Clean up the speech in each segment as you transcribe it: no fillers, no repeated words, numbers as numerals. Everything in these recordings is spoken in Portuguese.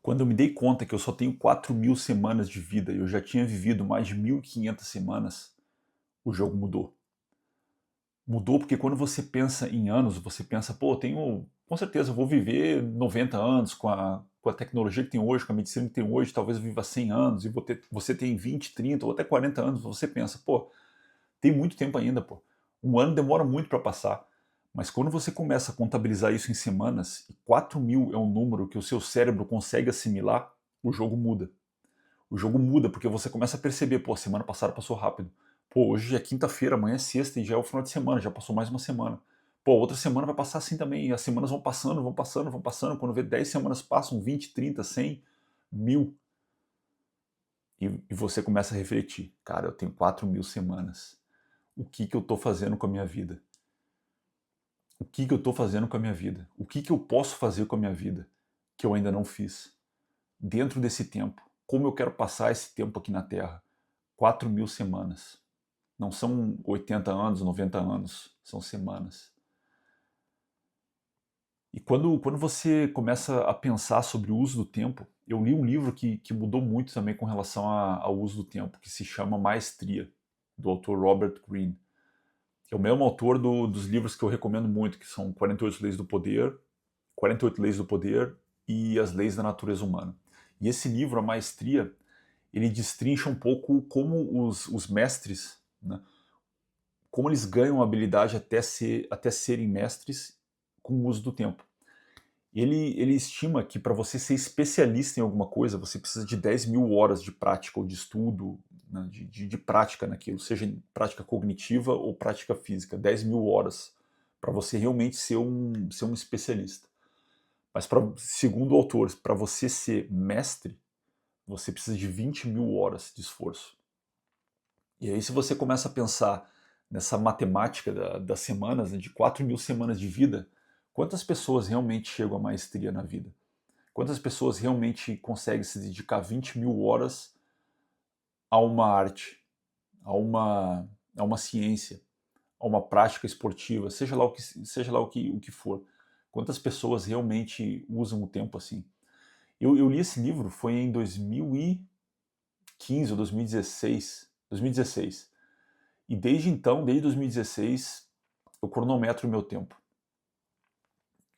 Quando eu me dei conta que eu só tenho 4.000 semanas de vida e eu já tinha vivido mais de 1.500 semanas, o jogo mudou. Mudou porque quando você pensa em anos, você pensa, pô, eu tenho, com certeza, eu vou viver 90 anos com a tecnologia que tem hoje, com a medicina que tem hoje, talvez eu viva 100 anos, e você tem 20, 30 ou até 40 anos, você pensa, pô, tem muito tempo ainda, pô. Um ano demora muito para passar. Mas quando você começa a contabilizar isso em semanas, e 4.000 é um número que o seu cérebro consegue assimilar, o jogo muda. O jogo muda porque você começa a perceber, pô, semana passada passou rápido. Pô, hoje é quinta-feira, amanhã é sexta e já é o final de semana, já passou mais uma semana. Pô, outra semana vai passar assim também, e as semanas vão passando, vão passando, vão passando. Quando vê 10 semanas passam, 20, 30, 100, 1.000. E você começa a refletir, cara, eu tenho 4.000 semanas. O que que eu tô fazendo com a minha vida? O que que eu tô fazendo com a minha vida? O que que eu posso fazer com a minha vida que eu ainda não fiz? Dentro desse tempo, como eu quero passar esse tempo aqui na Terra? 4.000 semanas. Não são 80 anos, 90 anos, são semanas. E quando você começa a pensar sobre o uso do tempo, eu li um livro que mudou muito também com relação ao uso do tempo, que se chama Maestria, do autor Robert Greene. É o mesmo autor dos livros que eu recomendo muito, que são 48 Leis do Poder, 48 Leis do Poder e As Leis da Natureza Humana. E esse livro, A Maestria, ele destrincha um pouco como os mestres, né, como eles ganham a habilidade até serem mestres com o uso do tempo. Ele estima que para você ser especialista em alguma coisa, você precisa de 10.000 horas de prática ou de estudo, né, de prática naquilo, seja prática cognitiva ou prática física. 10.000 horas para você realmente ser um especialista. Mas, segundo o autor, para você ser mestre, você precisa de 20.000 horas de esforço. E aí, se você começa a pensar nessa matemática das semanas, né, de 4.000 semanas de vida, quantas pessoas realmente chegam à maestria na vida? Quantas pessoas realmente conseguem se dedicar 20.000 horas a uma arte, a uma ciência, a uma prática esportiva, seja lá o que for? Quantas pessoas realmente usam o tempo assim? Eu li esse livro, foi em 2015 ou 2016. 2016. E desde então, desde 2016, eu cronometro o meu tempo.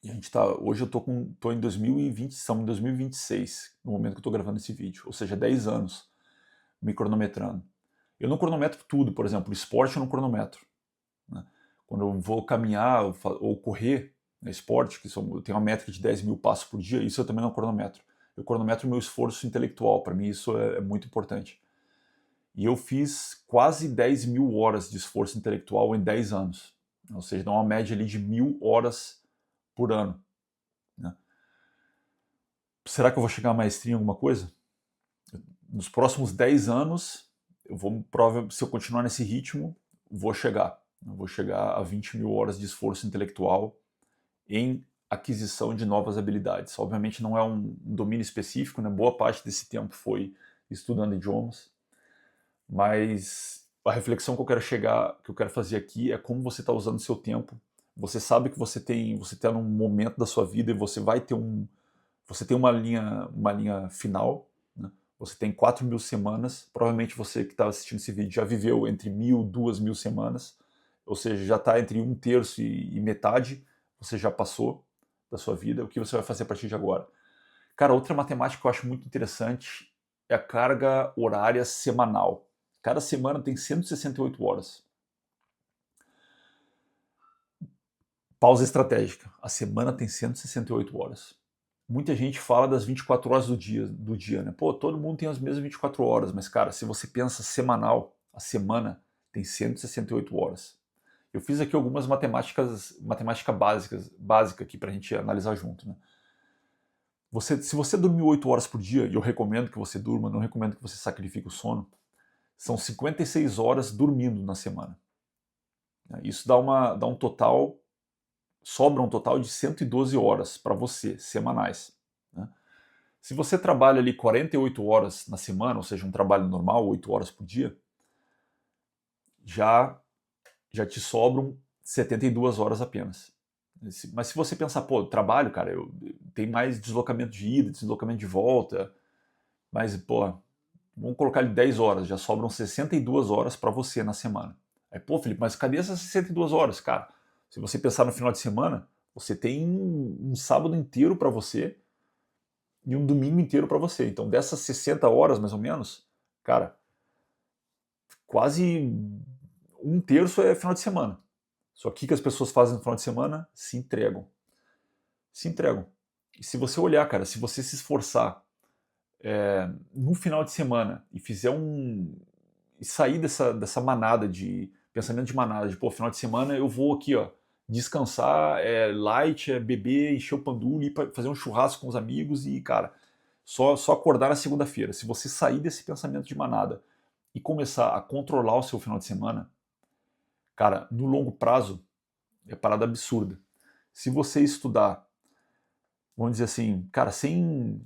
E hoje eu tô em 2020, estamos em 2026, no momento que eu estou gravando esse vídeo. Ou seja, 10 anos me cronometrando. Eu não cronometro tudo, por exemplo, esporte eu não cronometro. Né? Quando eu vou caminhar ou correr, né, esporte, eu tenho uma métrica de 10.000 passos por dia, isso eu também não cronometro. Eu cronometro o meu esforço intelectual, para mim isso é muito importante. E eu fiz quase 10.000 horas de esforço intelectual em 10 anos. Ou seja, dá uma média ali de 1.000 horas por ano. Né? Será que eu vou chegar à maestria em alguma coisa? Nos próximos 10 anos, se eu continuar nesse ritmo, vou chegar. Eu vou chegar a 20.000 horas de esforço intelectual em aquisição de novas habilidades. Obviamente não é um domínio específico, né? Boa parte desse tempo foi estudando idiomas, mas a reflexão que eu quero que eu quero fazer aqui é como você está usando o seu tempo. Você sabe que você está num momento da sua vida e você tem uma linha final, né? Você tem 4.000 semanas. Provavelmente você que está assistindo esse vídeo já viveu entre 1.000 e 2.000 semanas, ou seja, já está entre um terço e metade. Você já passou da sua vida. O que você vai fazer a partir de agora? Cara, outra matemática que eu acho muito interessante é a carga horária semanal. Cada semana tem 168 horas. Pausa estratégica. A semana tem 168 horas. Muita gente fala das 24 horas do dia, né? Pô, todo mundo tem as mesmas 24 horas, mas cara, se você pensa semanal, a semana tem 168 horas. Eu fiz aqui algumas matemática básica aqui pra gente analisar junto, né? Se você dormir 8 horas por dia, e eu recomendo que você durma, não recomendo que você sacrifique o sono, são 56 horas dormindo na semana. Isso dá um total, sobra um total de 112 horas para você, semanais. Né? Se você trabalha ali 48 horas na semana, ou seja, um trabalho normal, 8 horas por dia, já te sobram 72 horas apenas. Mas se você pensar, pô, trabalho, cara, tem mais deslocamento de ida, deslocamento de volta, mas, pô, vamos colocar ali 10 horas, já sobram 62 horas para você na semana. Aí, pô, Felipe, mas cadê essas 62 horas, cara? Se você pensar no final de semana, você tem um sábado inteiro para você e um domingo inteiro para você. Então, dessas 60 horas, mais ou menos, cara, quase um terço é final de semana. Só que o que as pessoas fazem no final de semana? Se entregam. Se entregam. E se você olhar, cara, se você se esforçar no final de semana e fizer e sair dessa manada de pensamento de manada, de pô, final de semana eu vou aqui, ó, descansar, light, beber, encher o pandulho, fazer um churrasco com os amigos e, cara, só acordar na segunda-feira. Se você sair desse pensamento de manada e começar a controlar o seu final de semana, cara, no longo prazo é parada absurda. Se você estudar, vamos dizer assim, cara, sem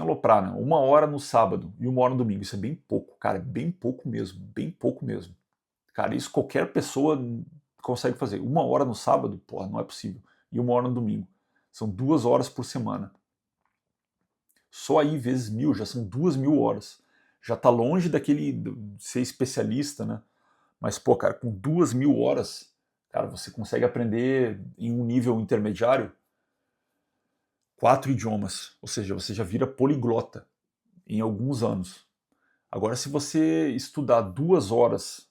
aloprar, né? 1 hora no sábado e 1 hora no domingo, isso é bem pouco, cara, é bem pouco mesmo, bem pouco mesmo. Cara, isso qualquer pessoa consegue fazer. 1 hora no sábado, pô, não é possível. E 1 hora no domingo. São 2 horas por semana. Só aí vezes 1.000, já são 2.000 horas. Já tá longe daquele ser especialista, né? Mas, pô, cara, com 2.000 horas, cara, você consegue aprender em um nível intermediário 4 idiomas. Ou seja, você já vira poliglota em alguns anos. Agora, se você estudar 2 horas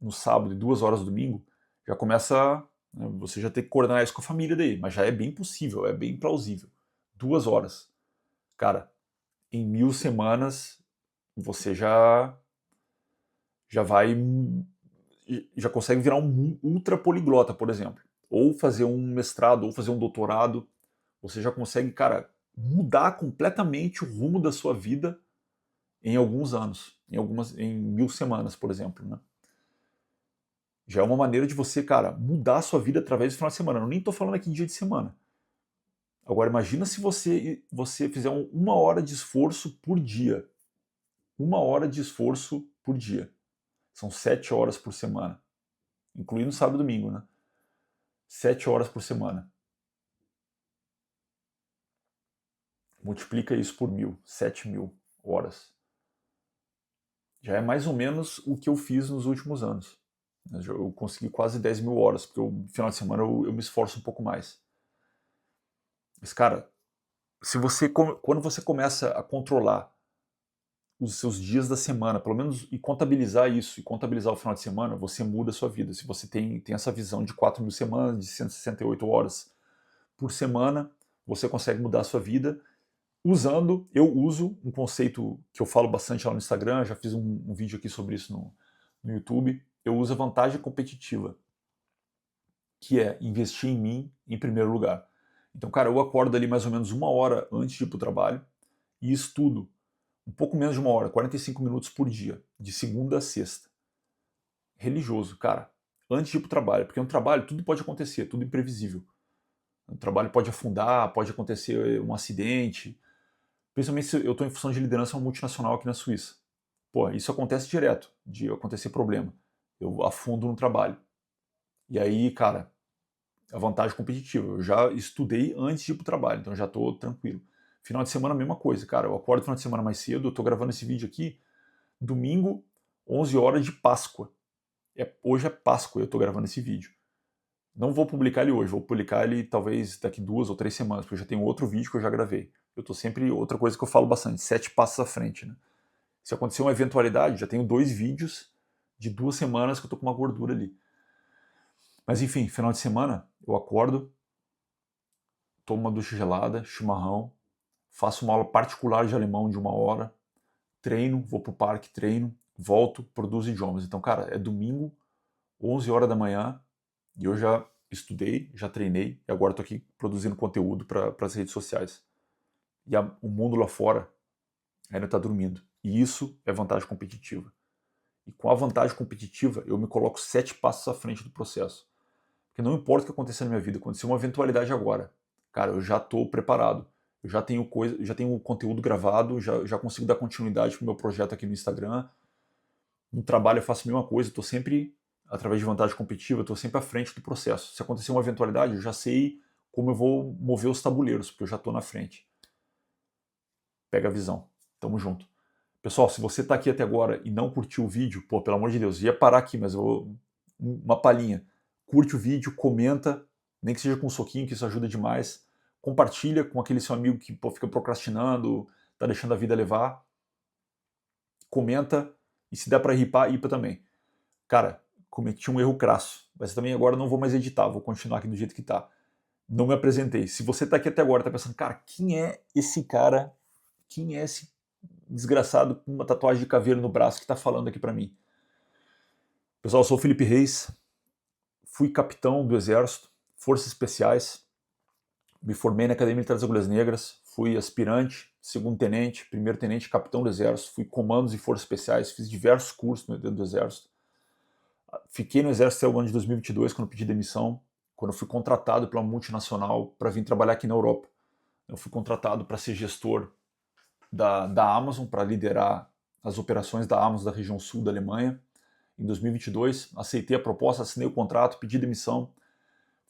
no sábado e 2 horas no domingo, já começa. Né, você já tem que coordenar isso com a família daí, mas já é bem possível, é bem plausível. 2 horas. Cara, em 1.000 semanas, você já vai. Já consegue virar um ultra poliglota, por exemplo. Ou fazer um mestrado, ou fazer um doutorado. Você já consegue, cara, mudar completamente o rumo da sua vida em alguns anos, em 1.000 semanas, por exemplo, né? Já é uma maneira de você, cara, mudar a sua vida através do final de semana. Eu nem estou falando aqui de dia de semana. Agora, imagina se você fizer 1 hora de esforço por dia. 1 hora de esforço por dia. São 7 horas por semana. Incluindo sábado e domingo, né? 7 horas por semana. Multiplica isso por 1.000. 7.000 horas. Já é mais ou menos o que eu fiz nos últimos anos. Eu consegui quase 10.000 horas, porque no final de semana eu me esforço um pouco mais. Mas, cara, quando você começa a controlar os seus dias da semana, pelo menos, e contabilizar isso, e contabilizar o final de semana, você muda a sua vida. Se você tem essa visão de 4.000 semanas, de 168 horas por semana, você consegue mudar a sua vida eu uso um conceito que eu falo bastante lá no Instagram, já fiz um vídeo aqui sobre isso no YouTube, eu uso a vantagem competitiva, que é investir em mim em primeiro lugar. Então, cara, eu acordo ali mais ou menos 1 hora antes de ir para o trabalho e estudo um pouco menos de 1 hora, 45 minutos por dia, de segunda a sexta. Religioso, cara, antes de ir para o trabalho, porque no trabalho tudo pode acontecer, tudo imprevisível. O trabalho pode afundar, pode acontecer um acidente, principalmente se eu estou em função de liderança uma multinacional aqui na Suíça. Pô, isso acontece direto, de acontecer problema. Eu afundo no trabalho. E aí, cara, a vantagem competitiva. Eu já estudei antes de ir pro trabalho, então já tô tranquilo. Final de semana, a mesma coisa, cara. Eu acordo no final de semana mais cedo, eu tô gravando esse vídeo aqui, domingo, 11 horas de Páscoa. Hoje é Páscoa e eu tô gravando esse vídeo. Não vou publicar ele hoje, vou publicar ele talvez daqui 2 ou 3 semanas, porque eu já tenho outro vídeo que eu já gravei. Eu tô sempre, outra coisa que eu falo bastante, 7 passos à frente, né? Se acontecer uma eventualidade, já tenho 2 vídeos de 2 semanas que eu tô com uma gordura ali. Mas enfim, final de semana, eu acordo, tomo uma ducha gelada, chimarrão, faço uma aula particular de alemão de 1 hora, treino, vou pro parque, treino, volto, produzo idiomas. Então, cara, é domingo, 11 horas da manhã, e eu já estudei, já treinei, e agora estou aqui produzindo conteúdo para as redes sociais. E o mundo lá fora ainda está dormindo. E isso é vantagem competitiva. E com a vantagem competitiva, eu me coloco 7 passos à frente do processo. Porque não importa o que acontecer na minha vida, acontecer uma eventualidade agora, cara, eu já estou preparado. Eu já tenho já tenho conteúdo gravado, já consigo dar continuidade pro meu projeto aqui no Instagram. No trabalho eu faço a mesma coisa, estou sempre através de vantagem competitiva, eu estou sempre à frente do processo. Se acontecer uma eventualidade, eu já sei como eu vou mover os tabuleiros, porque eu já estou na frente. Pega a visão. Tamo junto. Pessoal, se você está aqui até agora e não curtiu o vídeo, pô, pelo amor de Deus, ia parar aqui, mas eu vou... uma palhinha. Curte o vídeo, comenta, nem que seja com um soquinho, que isso ajuda demais. Compartilha com aquele seu amigo que fica procrastinando, tá deixando a vida levar. Comenta, e se der para ripar, ipa também. Cara, cometi um erro crasso, mas também agora não vou mais editar, vou continuar aqui do jeito que tá. Não me apresentei. Se você tá aqui até agora, tá pensando, cara, quem é esse cara? Quem é esse desgraçado com uma tatuagem de caveira no braço que tá falando aqui para mim? Pessoal, eu sou o Felipe Reis, fui capitão do Exército, Forças Especiais, me formei na Academia Militar das Agulhas Negras, fui aspirante, segundo tenente, primeiro tenente, capitão do Exército, fui comandos e Forças Especiais, fiz diversos cursos dentro do Exército. Fiquei no Exército até o ano de 2022, quando pedi demissão, quando eu fui contratado pela multinacional para vir trabalhar aqui na Europa. Eu fui contratado para ser gestor da Amazon, para liderar as operações da Amazon da região sul da Alemanha. Em 2022, aceitei a proposta, assinei o contrato, pedi demissão,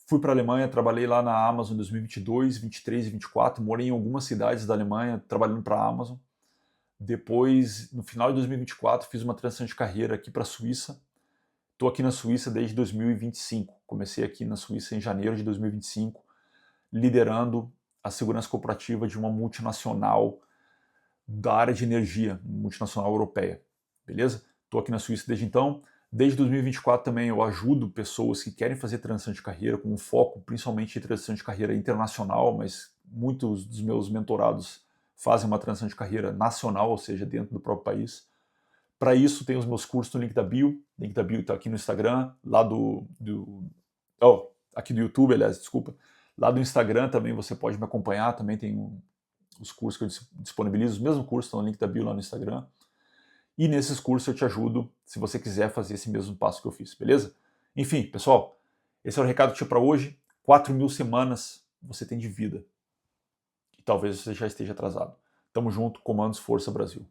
fui para a Alemanha, trabalhei lá na Amazon em 2022, 23 e 24, morei em algumas cidades da Alemanha trabalhando para a Amazon. Depois, no final de 2024, fiz uma transição de carreira aqui para a Suíça. Estou aqui na Suíça desde 2025. Comecei aqui na Suíça em janeiro de 2025, liderando a segurança corporativa de uma multinacional da área de energia, multinacional europeia. Beleza? Estou aqui na Suíça desde então. Desde 2024 também eu ajudo pessoas que querem fazer transição de carreira, com um foco principalmente em transição de carreira internacional, mas muitos dos meus mentorados fazem uma transição de carreira nacional, ou seja, dentro do próprio país. Para isso, tem os meus cursos no link da bio. O link da bio está aqui no Instagram, lá aqui do YouTube, aliás, desculpa. Lá do Instagram também você pode me acompanhar, também tem os cursos que eu disponibilizo, os mesmos cursos estão no link da bio lá no Instagram. E nesses cursos eu te ajudo, se você quiser fazer esse mesmo passo que eu fiz, beleza? Enfim, pessoal, esse é o recado que eu tinha para hoje. 4.000 semanas você tem de vida. E talvez você já esteja atrasado. Tamo junto, Comandos Força Brasil.